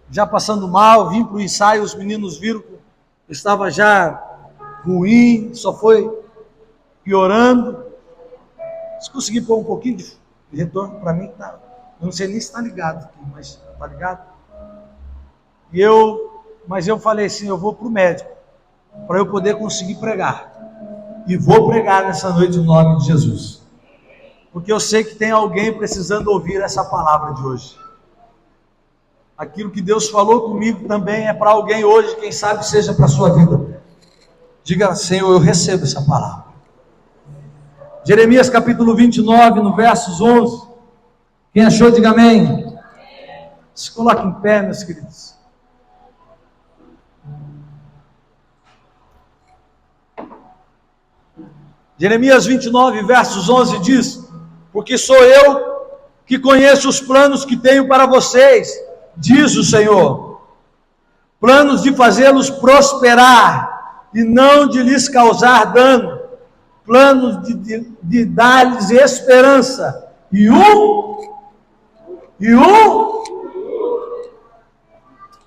Já passando mal, vim para o ensaio, os meninos viram que eu estava já ruim, só foi piorando. Se conseguir pôr um pouquinho de retorno para mim, tá. Eu não sei nem se está ligado aqui, mas está ligado? Mas eu falei assim, eu vou para o médico, para eu poder conseguir pregar. E vou pregar nessa noite no nome de Jesus. Porque eu sei que tem alguém precisando ouvir essa palavra de hoje. Aquilo que Deus falou comigo também é para alguém hoje, quem sabe seja para a sua vida. Diga, Senhor, eu recebo essa palavra. Jeremias capítulo 29, no versos 11. Quem achou, diga amém. Se coloque em pé, meus queridos. Jeremias 29, versos 11 diz: porque sou eu que conheço os planos que tenho para vocês, diz o Senhor, planos de fazê-los prosperar e não de lhes causar dano, planos de dar-lhes esperança e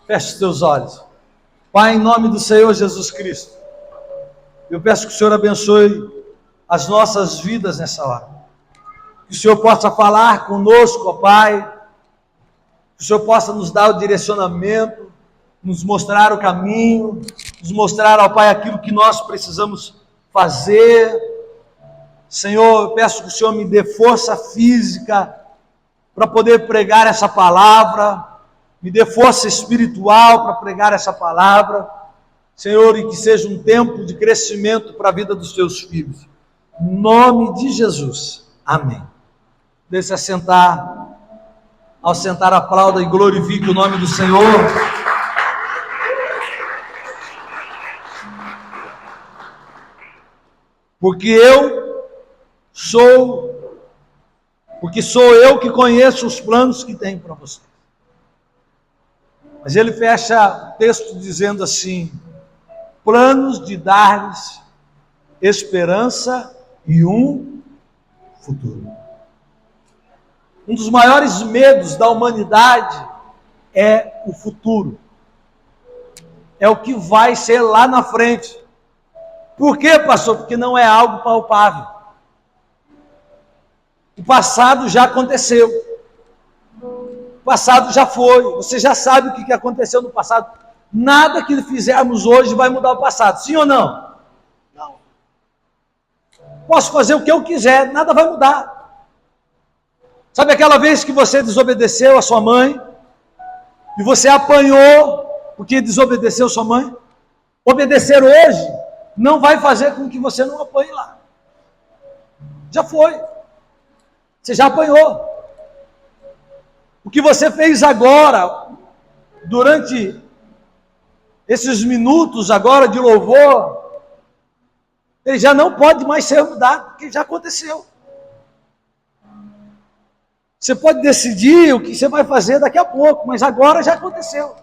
feche os teus olhos. Pai, em nome do Senhor Jesus Cristo, eu peço que o Senhor abençoe as nossas vidas nessa hora. Que o Senhor possa falar conosco, ó Pai. Que o Senhor possa nos dar o direcionamento, nos mostrar o caminho, nos mostrar, ó Pai, aquilo que nós precisamos fazer. Senhor, eu peço que o Senhor me dê força física para poder pregar essa palavra, me dê força espiritual para pregar essa palavra, Senhor, e que seja um tempo de crescimento para a vida dos teus filhos. Em nome de Jesus. Amém. Deixe-se assentar. Ao sentar, aplauda e glorifique o nome do Senhor. Porque sou eu que conheço os planos que tenho para você. Mas ele fecha o texto dizendo assim: planos de dar-lhes esperança e um futuro. Um dos maiores medos da humanidade é o futuro. É o que vai ser lá na frente. Por quê, pastor? Porque não é algo palpável. O passado já aconteceu. O passado já foi. Você já sabe o que aconteceu no passado. Nada que fizermos hoje vai mudar o passado. Sim ou não? Não. Posso fazer o que eu quiser, nada vai mudar. Sabe aquela vez que você desobedeceu a sua mãe e você apanhou porque desobedeceu a sua mãe? Obedecer hoje não vai fazer com que você não apanhe lá. Já foi. Você já apanhou. O que você fez agora, durante esses minutos agora de louvor, ele já não pode mais ser mudado, porque já aconteceu. Você pode decidir o que você vai fazer daqui a pouco, mas agora já aconteceu.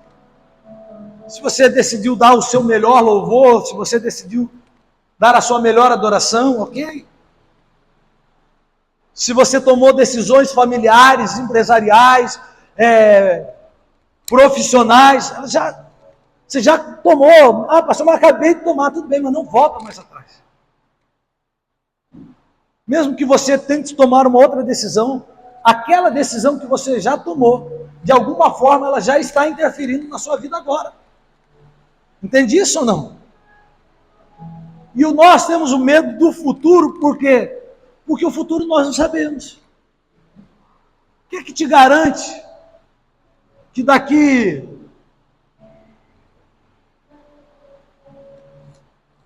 Se você decidiu dar o seu melhor louvor, se você decidiu dar a sua melhor adoração, ok. Se você tomou decisões familiares, empresariais, profissionais, você já tomou. Ah, pastor, mas acabei de tomar, tudo bem, mas não volta mais atrás. Mesmo que você tente tomar uma outra decisão, aquela decisão que você já tomou, de alguma forma ela já está interferindo na sua vida agora. Entende isso ou não? E nós temos o medo do futuro, por quê? Porque o futuro nós não sabemos. O que é que te garante que daqui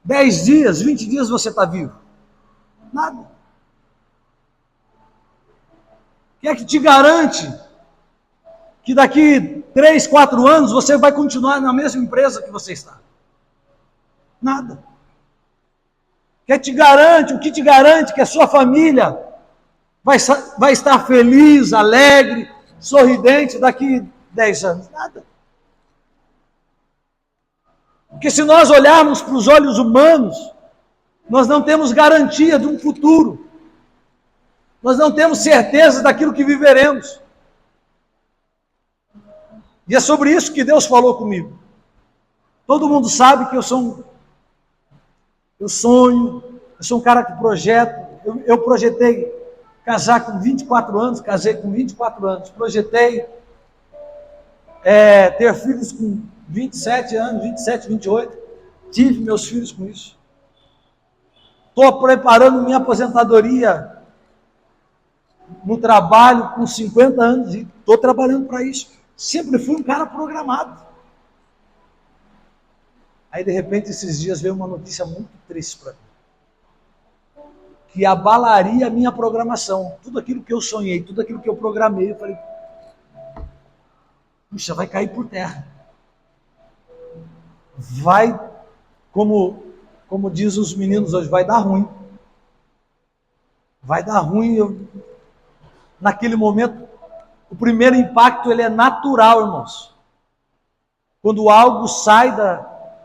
10 dias, 20 dias você está vivo? Nada. O que é que te garante que daqui 3, 4 anos você vai continuar na mesma empresa que você está? Nada. O que te garante que a sua família vai estar feliz, alegre, sorridente daqui 10 anos? Nada. Porque se nós olharmos para os olhos humanos, nós não temos garantia de um futuro. Nós não temos certeza daquilo que viveremos. E é sobre isso que Deus falou comigo. Todo mundo sabe que eu sonho, eu sou um cara que projeta. Eu projetei casar com 24 anos, casei com 24 anos. Projetei ter filhos com 27 anos, 27, 28. Tive meus filhos com isso. Estou preparando minha aposentadoria no trabalho com 50 anos e estou trabalhando para isso. Sempre fui um cara programado. Aí, de repente, esses dias veio uma notícia muito triste para mim, que abalaria a minha programação. Tudo aquilo que eu sonhei, tudo aquilo que eu programei, eu falei, puxa, vai cair por terra. Vai, como diz os meninos hoje, vai dar ruim. Vai dar ruim. Naquele momento, o primeiro impacto ele é natural, irmãos. Quando algo sai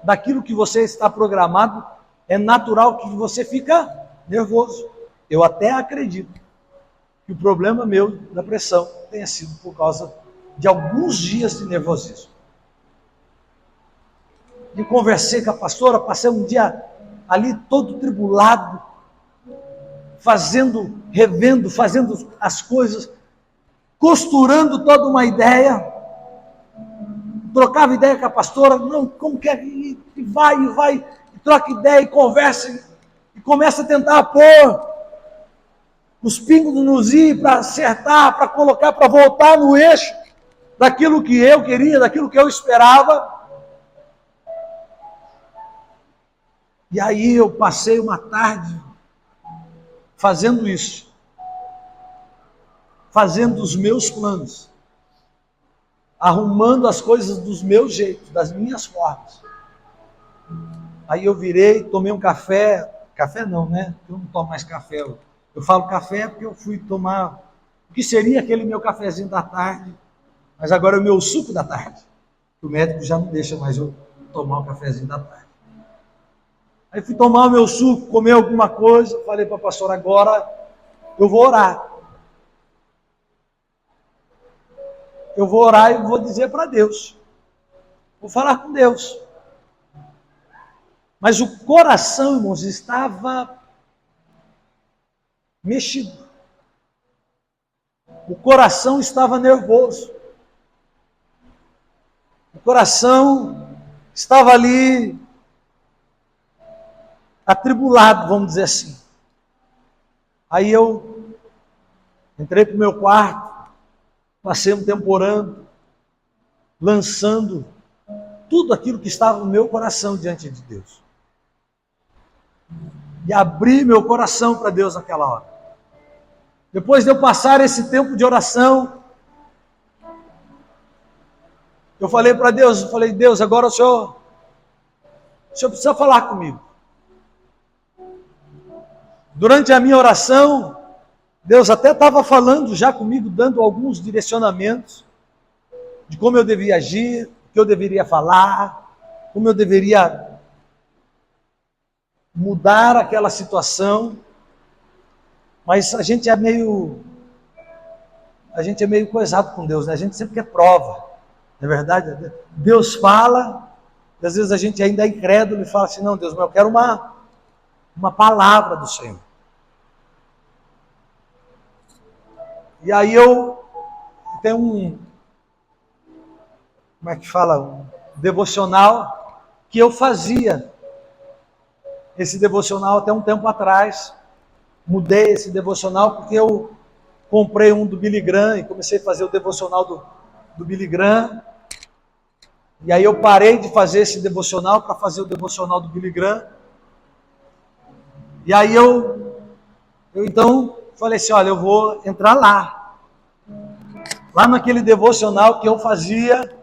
daquilo que você está programado, é natural que você fica nervoso. Eu até acredito que o problema meu da pressão tenha sido por causa de alguns dias de nervosismo. E conversei com a pastora, passei um dia ali todo tribulado, revendo, fazendo as coisas, costurando toda uma ideia. Trocava ideia com a pastora, não, como que é, e vai, e troca ideia, e conversa, e começa a tentar pôr os pingos nos i para acertar, para colocar, para voltar no eixo daquilo que eu queria, daquilo que eu esperava. E aí eu passei uma tarde fazendo isso, fazendo os meus planos, arrumando as coisas dos meus jeitos, das minhas formas. Aí eu virei, tomei um café não, né? Eu não tomo mais café. Eu falo café porque eu fui tomar o que seria aquele meu cafezinho da tarde, mas agora é o meu suco da tarde. O médico já não deixa mais eu tomar o cafezinho da tarde. Aí fui tomar o meu suco, comer alguma coisa, falei para a pastora, agora eu vou orar. Eu vou orar e vou dizer para Deus. Vou falar com Deus. Mas o coração, irmãos, estava mexido. O coração estava nervoso. O coração estava ali atribulado, vamos dizer assim. Aí eu entrei para o meu quarto, passei um tempo orando, lançando tudo aquilo que estava no meu coração diante de Deus. E abri meu coração para Deus naquela hora. Depois de eu passar esse tempo de oração, eu falei para Deus, Deus, agora o Senhor precisa falar comigo. Durante a minha oração, Deus até estava falando já comigo, dando alguns direcionamentos de como eu devia agir, o que eu deveria falar, como eu deveria mudar aquela situação. Mas a gente é meio coisado com Deus, né? A gente sempre quer prova, não é verdade? Deus fala, e às vezes a gente ainda é incrédulo e fala assim, não, Deus, mas eu quero uma palavra do Senhor. E aí eu tenho como é que fala? Um devocional que eu fazia. Esse devocional até um tempo atrás. Mudei esse devocional porque eu comprei um do Billy Graham e comecei a fazer o devocional do Billy Graham. E aí eu parei de fazer esse devocional para fazer o devocional do Billy Graham. E aí eu então falei assim, olha, eu vou entrar lá naquele devocional que eu fazia,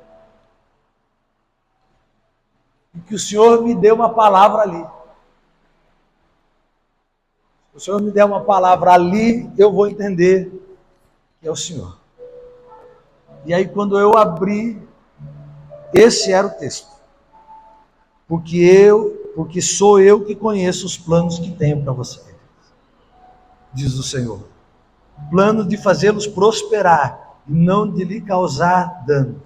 e que o Senhor me deu uma palavra ali. Se o Senhor me der uma palavra ali, eu vou entender que é o Senhor. E aí quando eu abri, esse era o texto. Porque sou eu que conheço os planos que tenho para você, diz o Senhor. Plano de fazê-los prosperar e não de lhe causar dano.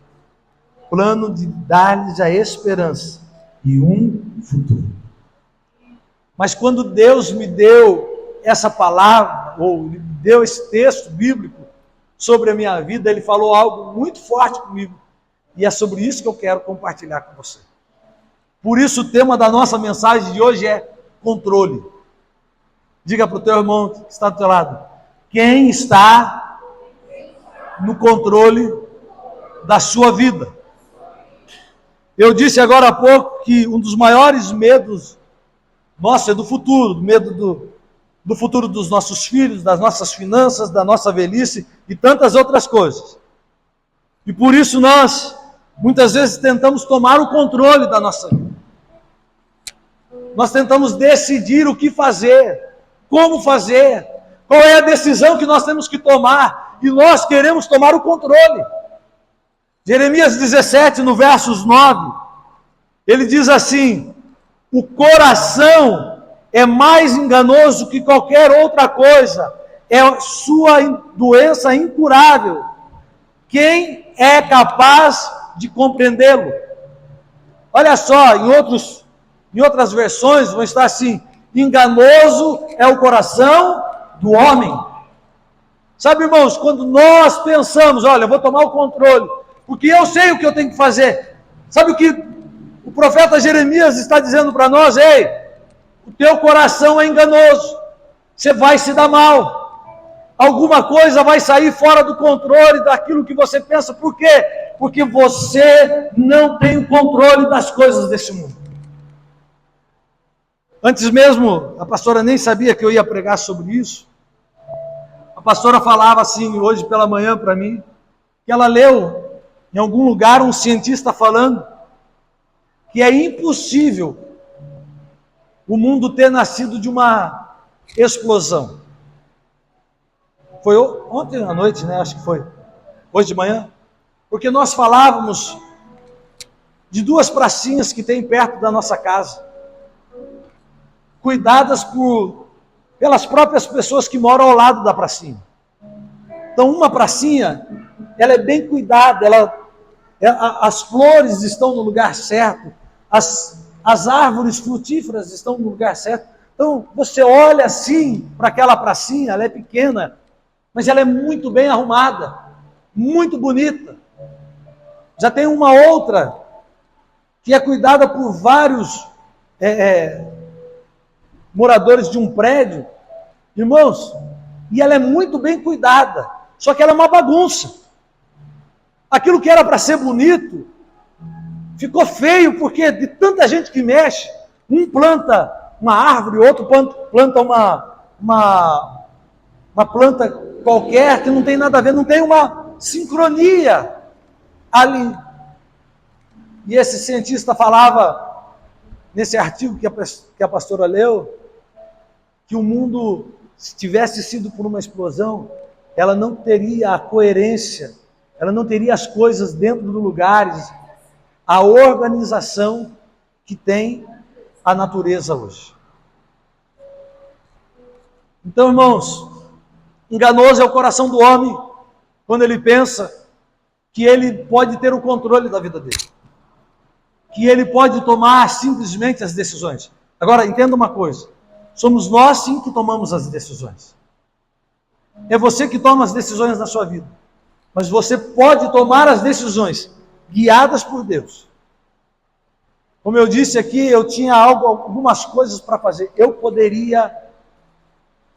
plano de dar-lhes a esperança e um futuro. Mas quando Deus me deu essa palavra, ou me deu esse texto bíblico sobre a minha vida, Ele falou algo muito forte comigo. E é sobre isso que eu quero compartilhar com você. Por isso o tema da nossa mensagem de hoje é controle. Diga para o teu irmão que está do teu lado: quem está no controle da sua vida? Eu disse agora há pouco que um dos maiores medos nosso é do futuro, medo do futuro dos nossos filhos, das nossas finanças, da nossa velhice e tantas outras coisas. E por isso nós, muitas vezes, tentamos tomar o controle da nossa vida. Nós tentamos decidir o que fazer, como fazer, qual é a decisão que nós temos que tomar, e nós queremos tomar o controle. Jeremias 17, no versos 9, ele diz assim: o coração é mais enganoso que qualquer outra coisa, é sua doença incurável. Quem é capaz de compreendê-lo? Olha só, em outras versões vão estar assim: enganoso é o coração do homem. Sabe, irmãos, quando nós pensamos, olha, eu vou tomar o controle, porque eu sei o que eu tenho que fazer. Sabe o que o profeta Jeremias está dizendo para nós? Ei, o teu coração é enganoso, você vai se dar mal. Alguma coisa vai sair fora do controle daquilo que você pensa. Por quê? Porque você não tem o controle das coisas desse mundo. Antes mesmo, a pastora nem sabia que eu ia pregar sobre isso. A pastora falava assim, hoje pela manhã para mim, que ela leu em algum lugar um cientista falando que é impossível o mundo ter nascido de uma explosão. Foi ontem à noite, né? Acho que foi. Hoje de manhã. Porque nós falávamos de duas pracinhas que tem perto da nossa casa, cuidadas pelas próprias pessoas que moram ao lado da pracinha. Então, uma pracinha, ela é bem cuidada, as flores estão no lugar certo, as árvores frutíferas estão no lugar certo. Então, você olha assim para aquela pracinha, ela é pequena, mas ela é muito bem arrumada, muito bonita. Já tem uma outra que é cuidada por vários moradores de um prédio, irmãos, e ela é muito bem cuidada, só que ela é uma bagunça. Aquilo que era para ser bonito ficou feio, porque de tanta gente que mexe, um planta uma árvore, outro planta uma planta qualquer que não tem nada a ver, não tem uma sincronia ali. E esse cientista falava, nesse artigo que a pastora leu, que o mundo, se tivesse sido por uma explosão, ela não teria a coerência, ela não teria as coisas dentro dos lugares, a organização que tem a natureza hoje. Então, irmãos, enganoso é o coração do homem quando ele pensa que ele pode ter o controle da vida dele, que ele pode tomar simplesmente as decisões. Agora, entenda uma coisa: somos nós sim que tomamos as decisões. É você que toma as decisões na sua vida, mas você pode tomar as decisões guiadas por Deus. Como eu disse aqui, eu tinha algumas coisas para fazer. Eu poderia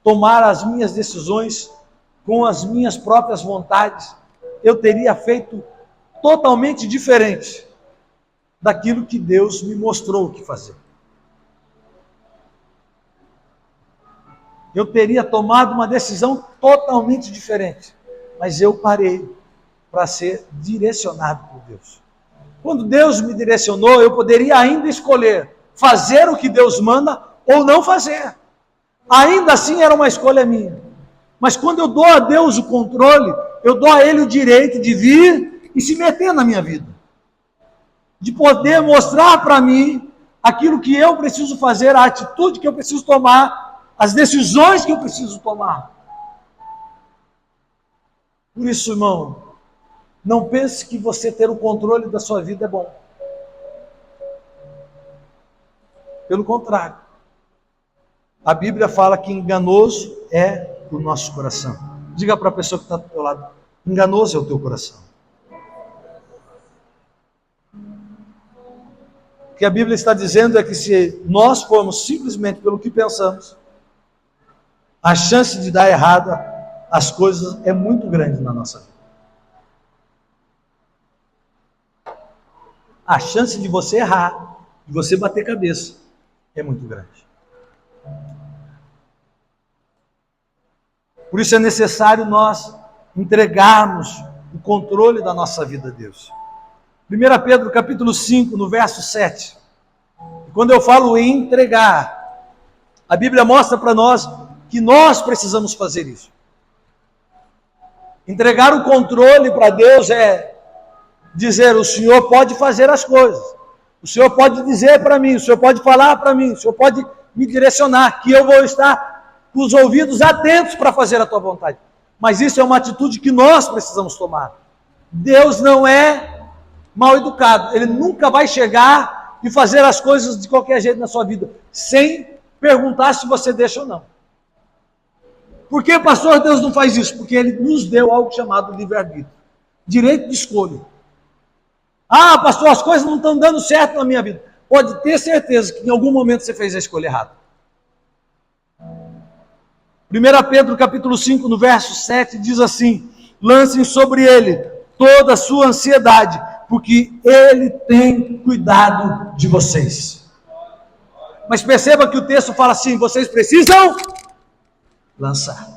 tomar as minhas decisões com as minhas próprias vontades. Eu teria feito totalmente diferente daquilo que Deus me mostrou o que fazer. Eu teria tomado uma decisão totalmente diferente, mas eu parei para ser direcionado por Deus. Quando Deus me direcionou, eu poderia ainda escolher fazer o que Deus manda ou não fazer. Ainda assim era uma escolha minha. Mas quando eu dou a Deus o controle, eu dou a Ele o direito de vir e se meter na minha vida. De poder mostrar para mim aquilo que eu preciso fazer, a atitude que eu preciso tomar, as decisões que eu preciso tomar. Por isso, irmão, Não pense que você ter o controle da sua vida é bom. Pelo contrário. A Bíblia fala que enganoso é o nosso coração. Diga para a pessoa que está do teu lado, enganoso é o teu coração. O que a Bíblia está dizendo é que se nós formos simplesmente pelo que pensamos, a chance de dar errado as coisas é muito grande na nossa vida. A chance de você errar, de você bater cabeça, é muito grande. Por isso é necessário nós entregarmos o controle da nossa vida a Deus. 1 Pedro capítulo 5, no verso 7. Quando eu falo em entregar, a Bíblia mostra para nós que nós precisamos fazer isso. Entregar o controle para Deus é dizer: o Senhor pode fazer as coisas, o Senhor pode dizer para mim, o Senhor pode falar para mim, o Senhor pode me direcionar, que eu vou estar com os ouvidos atentos para fazer a tua vontade. Mas isso é uma atitude que nós precisamos tomar. Deus não é mal educado, Ele nunca vai chegar e fazer as coisas de qualquer jeito na sua vida, sem perguntar se você deixa ou não. Por que, pastor, Deus não faz isso? Porque Ele nos deu algo chamado livre-arbítrio, direito de escolha. Ah, pastor, as coisas não estão dando certo na minha vida. Pode ter certeza que em algum momento você fez a escolha errada. 1 Pedro capítulo 5, no verso 7, diz assim: lancem sobre Ele toda a sua ansiedade, porque Ele tem cuidado de vocês. Mas perceba que o texto fala assim: vocês precisam lançar.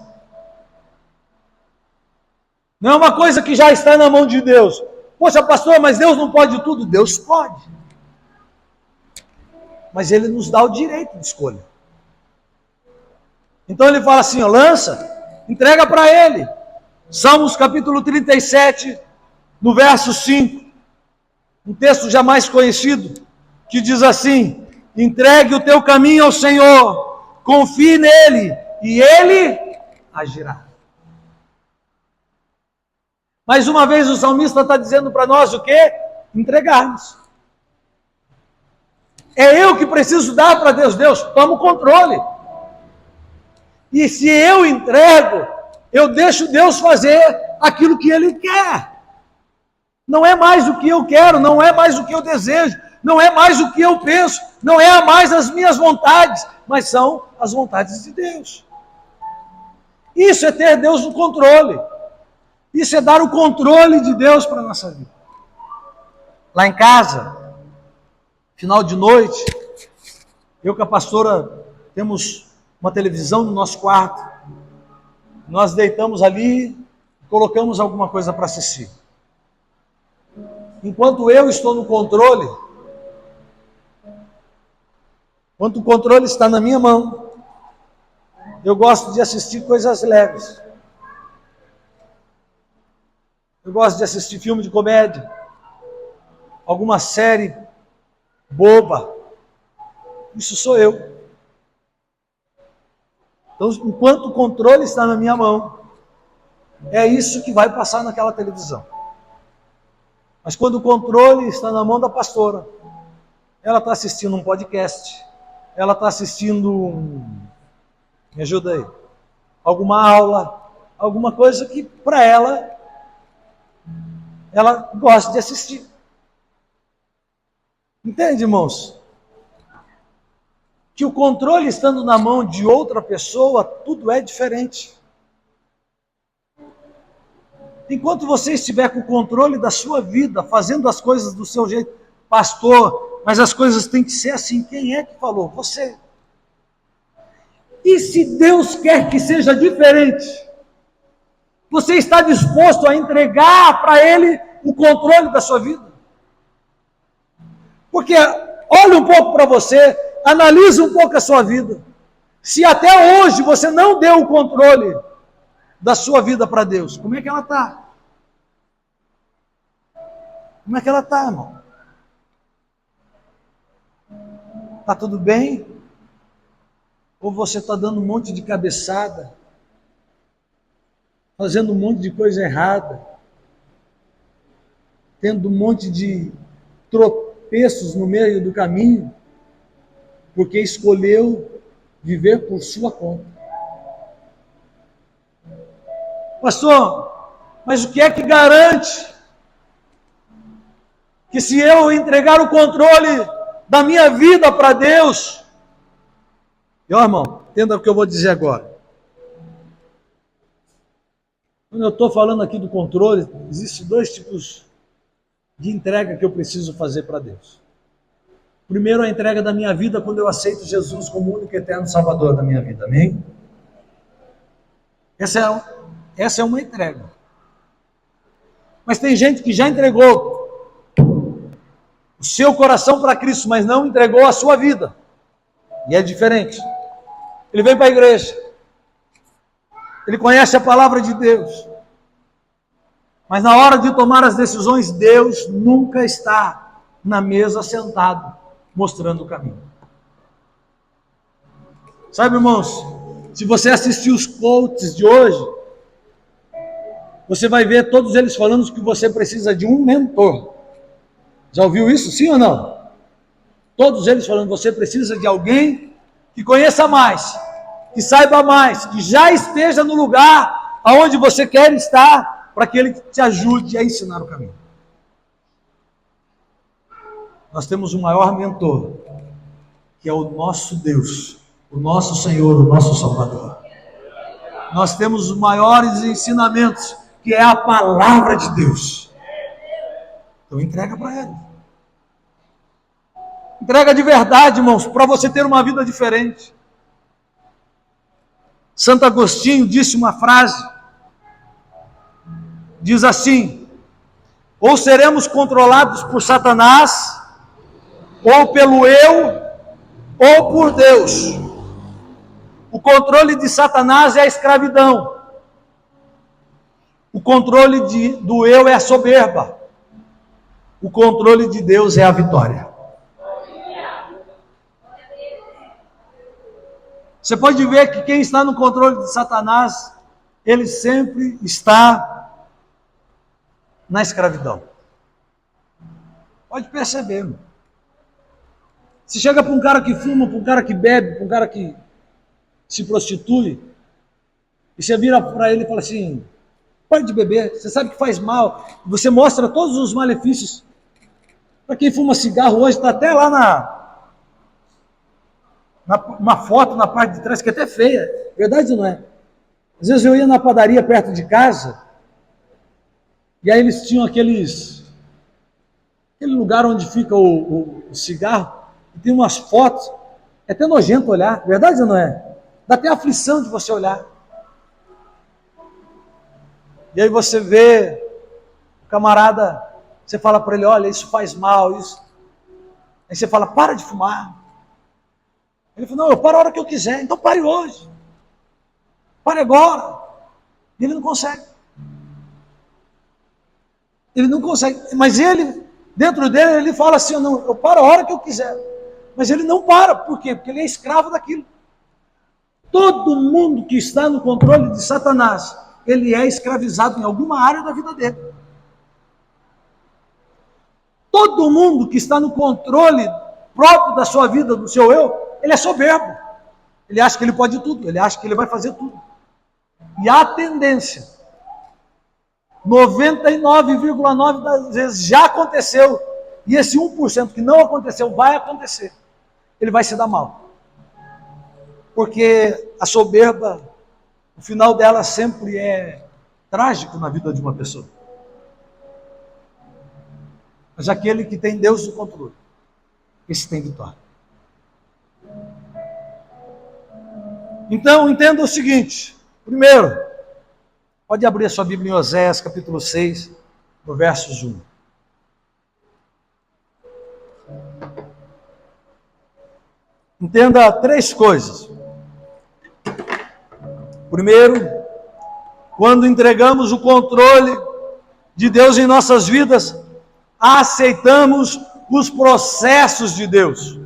Não é uma coisa que já está na mão de Deus. Poxa, pastor, mas Deus não pode tudo? Deus pode. Mas Ele nos dá o direito de escolha. Então Ele fala assim: ó, lança, entrega para Ele. Salmos capítulo 37, no verso 5. Um texto jamais conhecido, que diz assim: entregue o teu caminho ao Senhor, confie nele, e Ele agirá. Mais uma vez o salmista está dizendo para nós o quê? Entregarmos. É eu que preciso dar para Deus. Deus, toma o controle. E se eu entrego, eu deixo Deus fazer aquilo que Ele quer. Não é mais o que eu quero, não é mais o que eu desejo, não é mais o que eu penso, não é mais as minhas vontades, mas são as vontades de Deus. Isso é ter Deus no controle. Isso é dar o controle de Deus para a nossa vida. Lá em casa, final de noite, eu com a pastora temos uma televisão no nosso quarto. Nós deitamos ali e colocamos alguma coisa para assistir. Enquanto eu estou no controle, enquanto o controle está na minha mão, eu gosto de assistir coisas leves. Eu gosto de assistir filme de comédia, alguma série boba. Isso sou eu. Então, enquanto o controle está na minha mão, é isso que vai passar naquela televisão. Mas quando o controle está na mão da pastora, ela está assistindo um podcast, ela está assistindo me ajuda aí, alguma aula, alguma coisa que para ela gosta de assistir. Entende, irmãos? Que o controle estando na mão de outra pessoa, tudo é diferente. Enquanto você estiver com o controle da sua vida, fazendo as coisas do seu jeito, pastor, mas as coisas têm que ser assim. Quem é que falou? Você. E se Deus quer que seja diferente, você está disposto a entregar para Ele o controle da sua vida? Porque olha um pouco para você, analisa um pouco a sua vida. Se até hoje você não deu o controle da sua vida para Deus, como é que ela está? Como é que ela está, irmão? Está tudo bem? Ou você está dando um monte de cabeçada? Fazendo um monte de coisa errada? tendo um monte de tropeços no meio do caminho, porque escolheu viver por sua conta. Pastor, mas o que é que garante que se eu entregar o controle da minha vida para Deus... E ó, irmão, entenda o que eu vou dizer agora. Quando eu estou falando aqui do controle, existem dois tipos de entrega que eu preciso fazer para Deus. Primeiro, a entrega da minha vida quando eu aceito Jesus como único e eterno Salvador da minha vida, amém? Essa é uma entrega. Mas tem gente que já entregou o seu coração para Cristo, mas não entregou a sua vida. E é diferente. Ele vem para a igreja, ele conhece a palavra de Deus, mas na hora de tomar as decisões, Deus nunca está na mesa sentado, mostrando o caminho. Sabe, irmãos, se você assistir os coaches de hoje, você vai ver todos eles falando que você precisa de um mentor. Já ouviu isso, sim ou não? Todos eles falando que você precisa de alguém que conheça mais, que saiba mais, que já esteja no lugar aonde você quer estar, para que ele te ajude a ensinar o caminho. Nós temos o maior mentor, que é o nosso Deus, o nosso Senhor, o nosso Salvador. Nós temos os maiores ensinamentos, que é a palavra de Deus. Então entrega para ele. Entrega de verdade, irmãos, para você ter uma vida diferente. Santo Agostinho disse uma frase, diz assim: ou seremos controlados por Satanás, ou pelo eu, ou por Deus. O controle de Satanás é a escravidão. O controle do eu é a soberba. O controle de Deus é a vitória. Você pode ver que quem está no controle de Satanás, ele sempre está na escravidão. Pode perceber, meu. Se chega para um cara que fuma, para um cara que bebe, para um cara que se prostitui, e você vira para ele e fala assim: pare de beber, você sabe que faz mal. Você mostra todos os malefícios. Para quem fuma cigarro hoje, está até lá uma foto na parte de trás, que é até feia. Verdade ou não é? Às vezes eu ia na padaria perto de casa, e aí eles tinham aquele lugar onde fica o cigarro, e tem umas fotos, é até nojento olhar, verdade ou não é? Dá até aflição de você olhar. E aí você vê o camarada, você fala para ele: olha, isso faz mal, isso. Aí você fala: para de fumar. Ele falou: não, eu paro a hora que eu quiser. Então pare hoje. Pare agora. E ele não consegue. Ele não consegue. Mas ele, dentro dele, ele fala assim: não, eu paro a hora que eu quiser. Mas ele não para. Por quê? Porque ele é escravo daquilo. Todo mundo que está no controle de Satanás, ele é escravizado em alguma área da vida dele. Todo mundo que está no controle próprio da sua vida, do seu eu, ele é soberbo. Ele acha que ele pode tudo, ele acha que ele vai fazer tudo. E a tendência, 99,9% das vezes já aconteceu, e esse 1% que não aconteceu vai acontecer. Ele vai se dar mal. Porque a soberba, o final dela sempre é trágico na vida de uma pessoa. Mas aquele que tem Deus no controle, esse tem vitória. Então, entenda o seguinte. Primeiro, pode abrir a sua Bíblia em Oséias, capítulo 6, no versos 1. Entenda três coisas. Primeiro, quando entregamos o controle de Deus em nossas vidas, aceitamos os processos de Deus.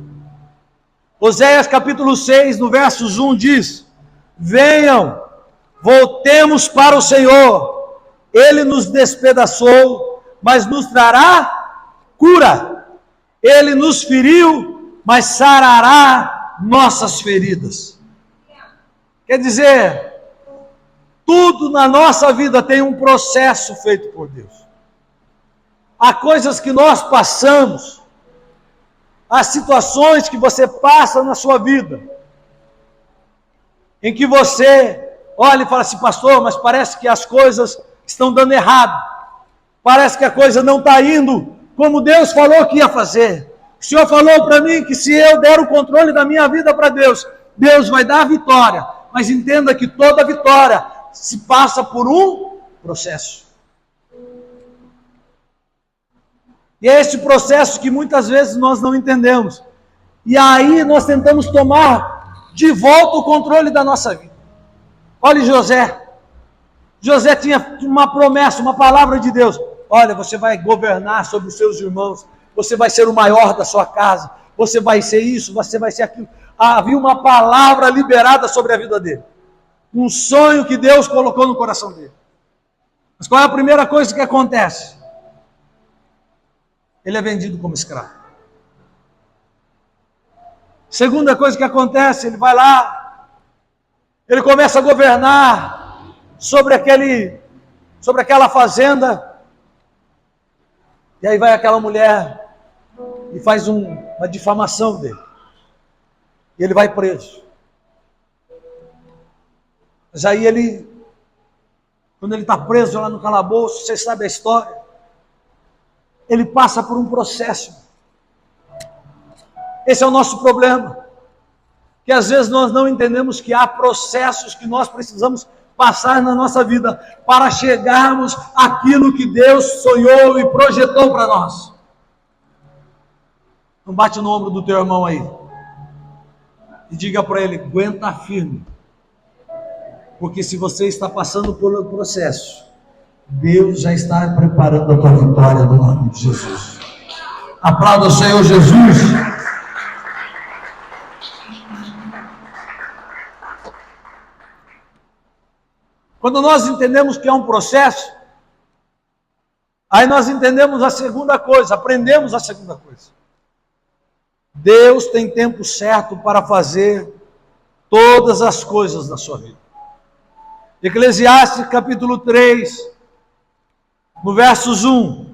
Oséias capítulo 6, no versos 1 diz: venham, voltemos para o Senhor, Ele nos despedaçou, mas nos trará cura. Ele nos feriu, mas sarará nossas feridas. Quer dizer, tudo na nossa vida tem um processo feito por Deus. Há coisas que nós passamos, há situações que você passa na sua vida, em que você olha e fala assim, pastor, mas parece que as coisas estão dando errado. Parece que a coisa não está indo como Deus falou que ia fazer. O Senhor falou para mim que se eu der o controle da minha vida para Deus, Deus vai dar a vitória. Mas entenda que toda vitória se passa por um processo. E é esse processo que muitas vezes nós não entendemos. E aí nós tentamos tomar de volta o controle da nossa vida. Olha José. José tinha uma promessa, uma palavra de Deus. Olha, você vai governar sobre os seus irmãos. Você vai ser o maior da sua casa. Você vai ser isso, você vai ser aquilo. Havia uma palavra liberada sobre a vida dele. Um sonho que Deus colocou no coração dele. Mas qual é a primeira coisa que acontece? Ele é vendido como escravo. Segunda coisa que acontece, ele vai lá, ele começa a governar sobre aquela fazenda, e aí vai aquela mulher e faz uma difamação dele. E ele vai preso. Mas aí quando ele está preso lá no calabouço, vocês sabem a história, ele passa por um processo. Esse é o nosso problema, que às vezes nós não entendemos que há processos que nós precisamos passar na nossa vida para chegarmos àquilo que Deus sonhou e projetou para nós. Não bate no ombro do teu irmão aí e diga para ele, aguenta firme, porque se você está passando por um processo, Deus já está preparando a tua vitória no nome de Jesus. Aplauda o Senhor Jesus. Quando nós entendemos que é um processo, aí nós entendemos a segunda coisa, aprendemos a segunda coisa. Deus tem tempo certo para fazer todas as coisas na sua vida. Eclesiastes capítulo 3, no versos 1.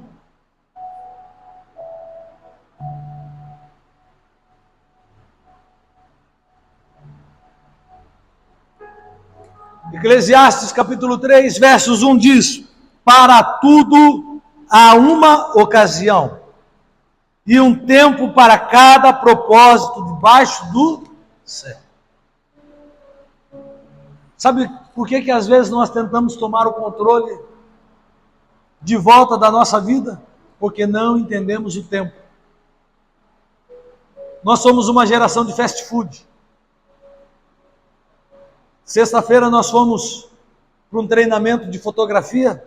Eclesiastes capítulo 3, versos 1 diz: para tudo há uma ocasião, e um tempo para cada propósito debaixo do céu. Sabe por que às vezes nós tentamos tomar o controle de volta da nossa vida? Porque não entendemos o tempo. Nós somos uma geração de fast food. Sexta-feira nós fomos para um treinamento de fotografia.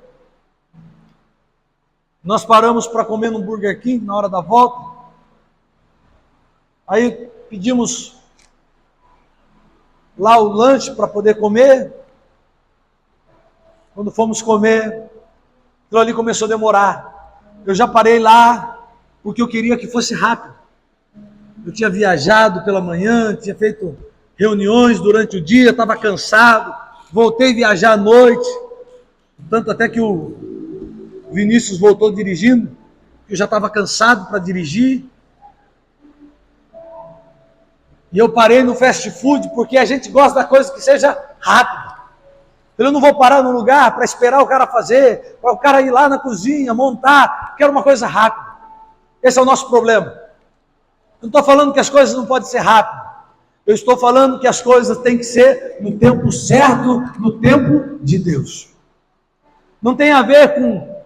Nós paramos para comer no Burger King na hora da volta. Aí pedimos lá o lanche para poder comer. Quando fomos comer, aquilo ali começou a demorar. Eu já parei lá porque eu queria que fosse rápido. Eu tinha viajado pela manhã, tinha feito reuniões durante o dia, estava cansado, voltei a viajar à noite, tanto até que o Vinícius voltou dirigindo, eu já estava cansado para dirigir, e eu parei no fast food, porque a gente gosta da coisa que seja rápida. Eu não vou parar no lugar para esperar o cara fazer, para o cara ir lá na cozinha, montar, quero uma coisa rápida. Esse é o nosso problema. Eu não estou falando que as coisas não podem ser rápidas. Eu estou falando que as coisas têm que ser no tempo certo, no tempo de Deus. Não tem a ver com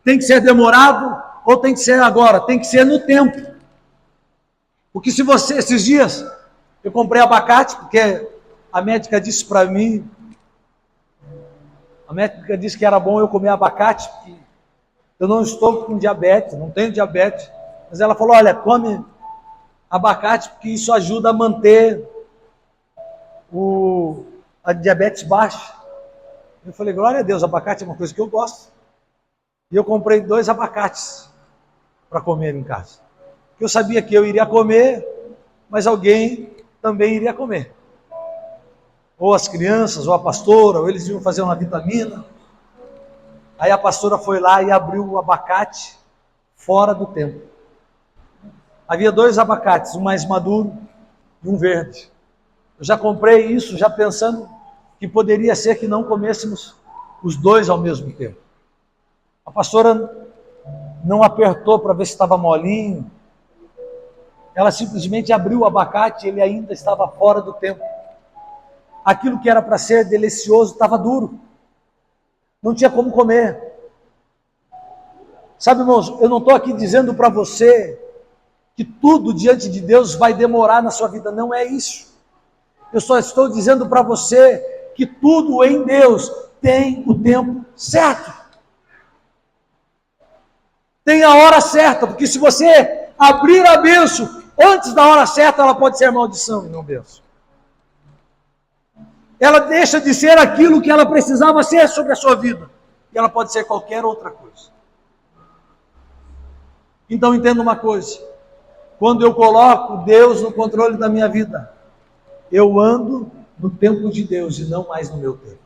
tem que ser demorado ou tem que ser agora, tem que ser no tempo. Porque se você, esses dias, eu comprei abacate, porque a médica disse para mim, a médica disse que era bom eu comer abacate, porque eu não estou com diabetes, não tenho diabetes, mas ela falou, olha, come abacate, porque isso ajuda a manter a diabetes baixa. Eu falei, glória a Deus, abacate é uma coisa que eu gosto. E eu comprei 2 abacates para comer em casa. Eu sabia que eu iria comer, mas alguém também iria comer. Ou as crianças, ou a pastora, ou eles iam fazer uma vitamina. Aí a pastora foi lá e abriu o abacate fora do tempo. Havia 2 abacates, um mais maduro e um verde. Eu já comprei isso, já pensando que poderia ser que não comêssemos os 2 ao mesmo tempo. A pastora não apertou para ver se estava molinho. Ela simplesmente abriu o abacate e ele ainda estava fora do tempo. Aquilo que era para ser delicioso estava duro. Não tinha como comer. Sabe, irmãos, eu não estou aqui dizendo para você que tudo diante de Deus vai demorar na sua vida. Não é isso. Eu só estou dizendo para você que tudo em Deus tem o tempo certo. Tem a hora certa, porque se você abrir a bênção antes da hora certa, ela pode ser maldição e não bênção. Ela deixa de ser aquilo que ela precisava ser sobre a sua vida. E ela pode ser qualquer outra coisa. Então entenda uma coisa. Quando eu coloco Deus no controle da minha vida, eu ando no tempo de Deus e não mais no meu tempo.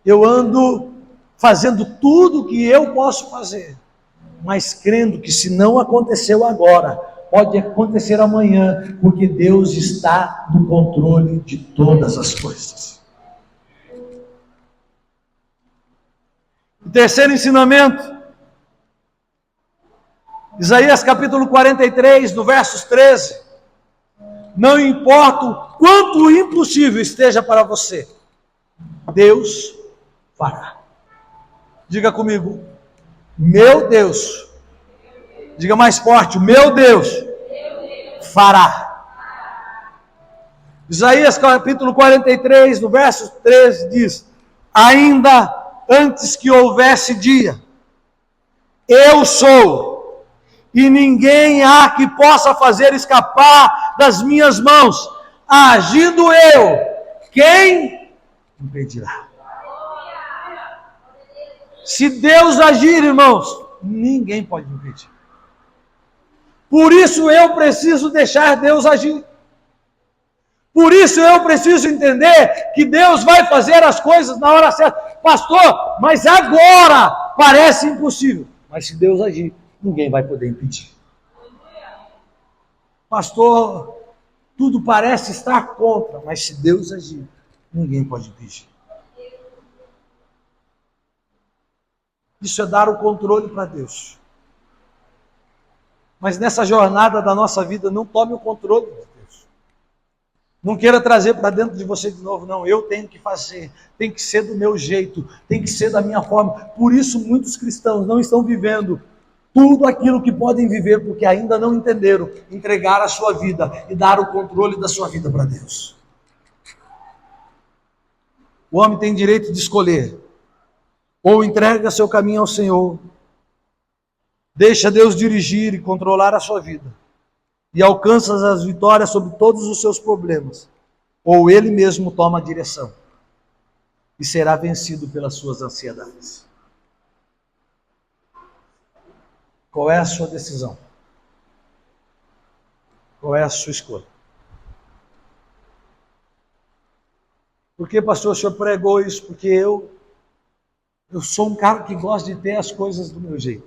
Eu ando fazendo tudo o que eu posso fazer, mas crendo que se não aconteceu agora, pode acontecer amanhã, porque Deus está no controle de todas as coisas. O terceiro ensinamento, Isaías capítulo 43, no versos 13. Não importa o quanto impossível esteja para você, Deus fará. Diga comigo, meu Deus. Diga mais forte, meu Deus fará. Isaías capítulo 43, no verso 13 diz: ainda antes que houvesse dia, eu sou, e ninguém há que possa fazer escapar das minhas mãos. Agindo eu, quem impedirá? Se Deus agir, irmãos, ninguém pode impedir. Por isso eu preciso deixar Deus agir. Por isso eu preciso entender que Deus vai fazer as coisas na hora certa. Pastor, mas agora parece impossível. Mas se Deus agir, ninguém vai poder impedir. Pastor, tudo parece estar contra, mas se Deus agir, ninguém pode impedir. Isso é dar o controle para Deus. Mas nessa jornada da nossa vida, não tome o controle de Deus. Não queira trazer para dentro de você de novo, não. Eu tenho que fazer, tem que ser do meu jeito, tem que ser da minha forma. Por isso muitos cristãos não estão vivendo tudo aquilo que podem viver, porque ainda não entenderam entregar a sua vida e dar o controle da sua vida para Deus. O homem tem direito de escolher. Ou entrega seu caminho ao Senhor, deixa Deus dirigir e controlar a sua vida, e alcança as vitórias sobre todos os seus problemas, ou Ele mesmo toma a direção, e será vencido pelas suas ansiedades. Qual é a sua decisão? Qual é a sua escolha? Por que, pastor, o senhor pregou isso? Porque eu sou um cara que gosta de ter as coisas do meu jeito.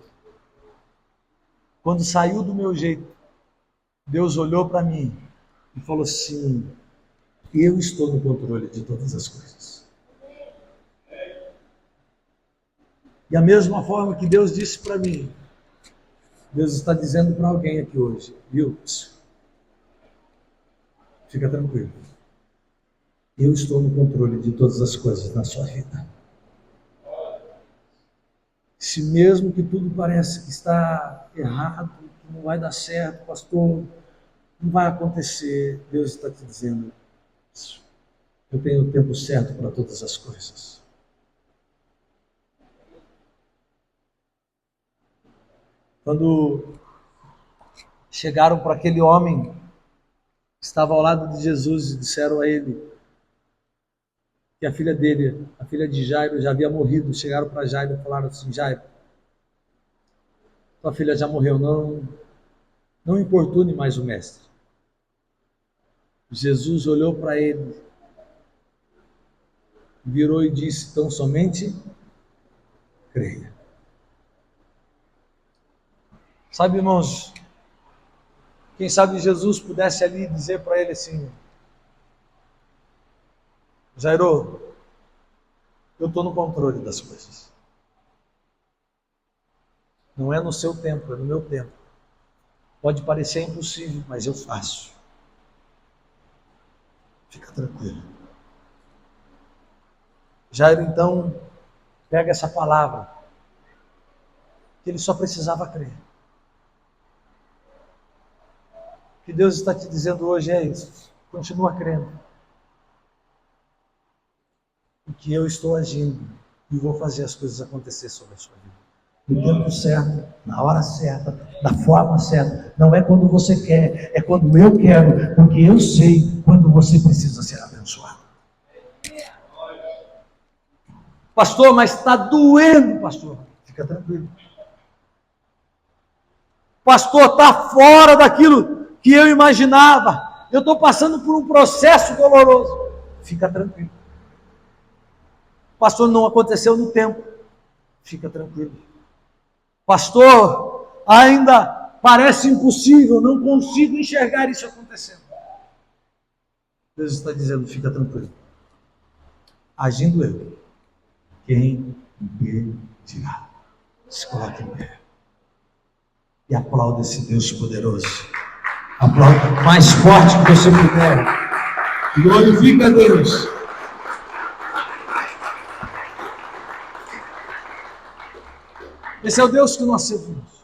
Quando saiu do meu jeito, Deus olhou para mim e falou assim: eu estou no controle de todas as coisas. E a mesma forma que Deus disse para mim, Deus está dizendo para alguém aqui hoje, viu? Fica tranquilo. Eu estou no controle de todas as coisas na sua vida. Se mesmo que tudo parece que está errado, que não vai dar certo, pastor, não vai acontecer, Deus está te dizendo, eu tenho o tempo certo para todas as coisas. Quando chegaram para aquele homem que estava ao lado de Jesus e disseram a ele: que a filha dele, a filha de Jairo, já havia morrido. Chegaram para Jairo e falaram assim: Jairo, tua filha já morreu, não importune mais o mestre. Jesus olhou para ele, virou e disse: tão somente creia. Sabe, irmãos, quem sabe Jesus pudesse ali dizer para ele assim: Jairo, eu estou no controle das coisas. Não é no seu tempo, é no meu tempo. Pode parecer impossível, mas eu faço. Fica tranquilo. Jairo então pega essa palavra, que ele só precisava crer. O que Deus está te dizendo hoje é isso: continua crendo, porque eu estou agindo e vou fazer as coisas acontecer sobre a sua vida. No tempo certo, na hora certa, da forma certa. Não é quando você quer, é quando eu quero, porque eu sei quando você precisa ser abençoado. Pastor, mas está doendo, pastor. Fica tranquilo. Pastor, está fora daquilo que eu imaginava. Eu estou passando por um processo doloroso. Fica tranquilo. Pastor, não aconteceu no tempo. Fica tranquilo. Pastor, ainda parece impossível, não consigo enxergar isso acontecendo. Deus está dizendo: fica tranquilo. Agindo eu, quem impedirá? Se coloque em pé e aplauda esse Deus poderoso. Aplauda mais forte que você puder. Glorifica a Deus. Esse é o Deus que nós servimos.